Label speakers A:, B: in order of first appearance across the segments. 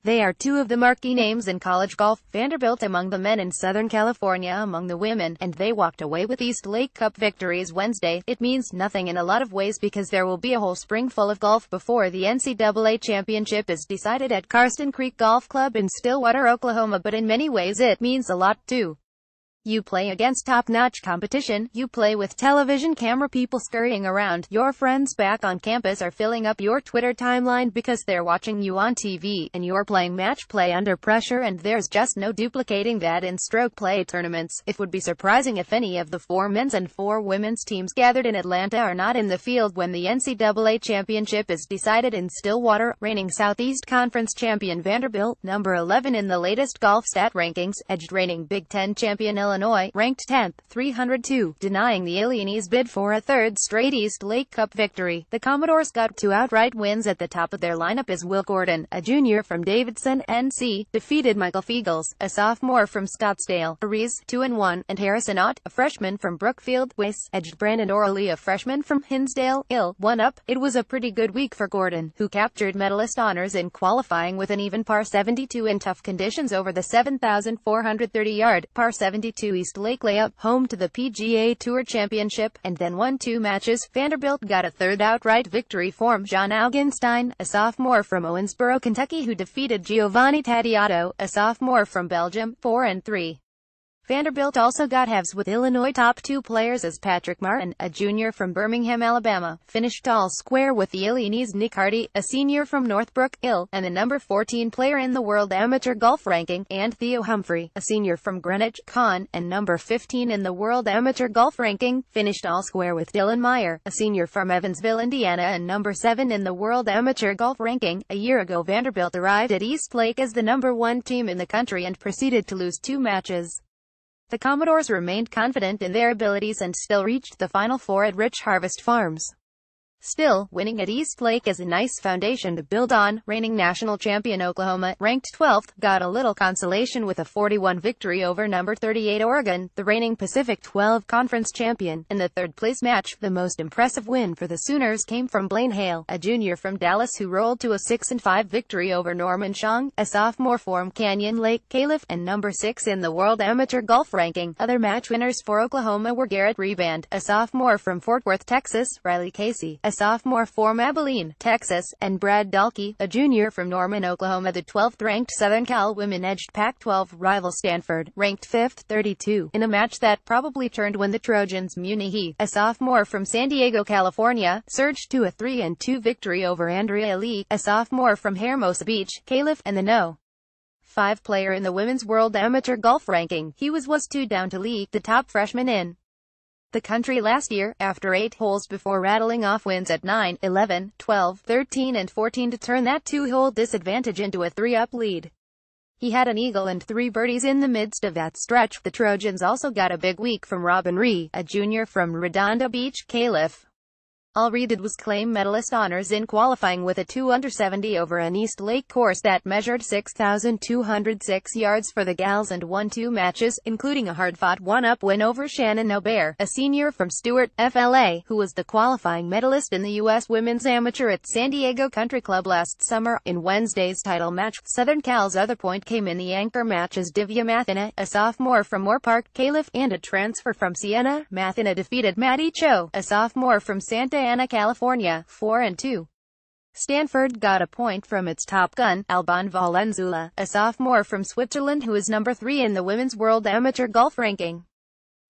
A: They are two of the marquee names in college golf, Vanderbilt among the men and Southern California among the women, and they walked away with East Lake Cup victories Wednesday. It means nothing in a lot of ways because there will be a whole spring full of golf before the NCAA championship is decided at Karsten Creek Golf Club in Stillwater, Oklahoma, but in many ways it means a lot too. You play against top-notch competition, you play with television camera people scurrying around, your friends back on campus are filling up your Twitter timeline because they're watching you on TV, and you're playing match play under pressure, and there's just no duplicating that in stroke play tournaments. It would be surprising if any of the 4 men's and 4 women's teams gathered in Atlanta are not in the field when the NCAA championship is decided in Stillwater. Reigning Southeast Conference champion Vanderbilt, number 11 in the latest golf stat rankings, edged reigning Big Ten champion Illinois, ranked 10th, 302, denying the Illinois' bid for a third straight East Lake Cup victory. The Commodores got 2 outright wins. At the top of their lineup is Will Gordon, a junior from Davidson, NC, defeated Michael Fiegels, a sophomore from Scottsdale, Rees, 2-1, and Harrison Ott, a freshman from Brookfield, Weiss, edged Brandon Orley, a freshman from Hinsdale, 1 up. It was a pretty good week for Gordon, who captured medalist honors in qualifying with an even par 72 in tough conditions over the 7,430-yard, par 72 East Lake layup, home to the PGA Tour Championship, and then won 2 matches. Vanderbilt got a third outright victory from John Augenstein, a sophomore from Owensboro, Kentucky, who defeated Giovanni Taddiato, a sophomore from Belgium, 4-3. Vanderbilt also got halves with Illinois top 2 players as Patrick Martin, a junior from Birmingham, Alabama, finished all square with the Illinois' Nick Hardy, a senior from Northbrook, and the number 14 player in the World Amateur Golf Ranking, and Theo Humphrey, a senior from Greenwich, Con, and number 15 in the World Amateur Golf Ranking, finished all square with Dylan Meyer, a senior from Evansville, Indiana, and number 7 in the World Amateur Golf Ranking. A year ago Vanderbilt arrived at East Lake as the number 1 team in the country and proceeded to lose 2 matches. The Commodores remained confident in their abilities and still reached the Final Four at Rich Harvest Farms. Still, winning at East Lake is a nice foundation to build on. Reigning national champion Oklahoma, ranked 12th, got a little consolation with a 41 victory over number 38 Oregon, the reigning Pacific 12 Conference champion. In the third-place match, the most impressive win for the Sooners came from Blaine Hale, a junior from Dallas who rolled to a 6-5 victory over Norman Chong, a sophomore from Canyon Lake, Calif, and number 6 in the World Amateur Golf Ranking. Other match winners for Oklahoma were Garrett Reband, a sophomore from Fort Worth, Texas, Riley Casey, a sophomore from Abilene, Texas, and Brad Dalkey, a junior from Norman, Oklahoma. The 12th-ranked Southern Cal women edged Pac-12 rival Stanford, ranked 5th, 32, in a match that probably turned when the Trojans' Muni He, a sophomore from San Diego, California, surged to a 3-2 victory over Andrea Lee, a sophomore from Hermosa Beach, Calif, and the No. 5 player in the Women's World Amateur Golf Ranking. He was 2 down to Lee, the top freshman in the country last year, after 8 holes before rattling off wins at 9, 11, 12, 13 and 14 to turn that 2-hole disadvantage into a 3-up lead. He had an eagle and 3 birdies in the midst of that stretch. The Trojans also got a big week from Robin Ree, a junior from Redondo Beach, Calif. All Ree did was claim medalist honors in qualifying with a 2-under-70 over an East Lake course that measured 6,206 yards for the gals and won 2 matches, including a hard-fought 1-up win over Shannon Aubert, a senior from Stewart, FLA, who was the qualifying medalist in the U.S. Women's Amateur at San Diego Country Club last summer. In Wednesday's title match, Southern Cal's other point came in the anchor match as Divya Mathina, a sophomore from Moorpark, Calif, and a transfer from Siena. Mathina defeated Maddie Cho, a sophomore from Santa Ana, California, 4-2. Stanford got a point from its top gun, Alban Valenzuela, a sophomore from Switzerland who is number 3 in the Women's World Amateur Golf Ranking.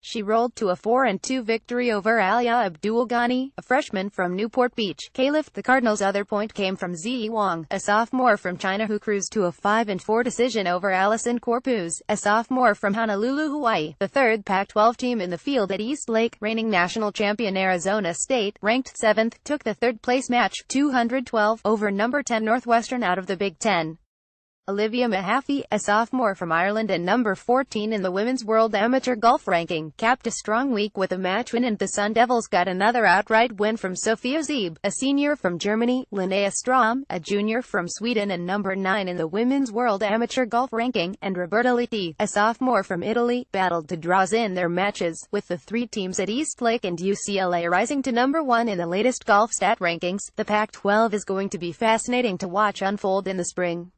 A: She rolled to a 4-2 victory over Alia Abdul-Ghani, a freshman from Newport Beach, Calif. The Cardinals' other point came from Ziyi Wang, a sophomore from China who cruised to a 5-4 decision over Allison Corpuz, a sophomore from Honolulu, Hawaii. The third Pac-12 team in the field at East Lake, reigning national champion Arizona State, ranked 7th, took the third-place match, 212, over number 10 Northwestern out of the Big Ten. Olivia Mahaffey, a sophomore from Ireland and number 14 in the Women's World Amateur Golf Ranking, capped a strong week with a match win, and the Sun Devils got another outright win from Sophia Zeeb, a senior from Germany, Linnea Strom, a junior from Sweden and number 9 in the Women's World Amateur Golf Ranking, and Roberta Litti, a sophomore from Italy, battled to draw in their matches, with the 3 teams at East Lake and UCLA rising to number 1 in the latest golf stat rankings. The Pac-12 is going to be fascinating to watch unfold in the spring.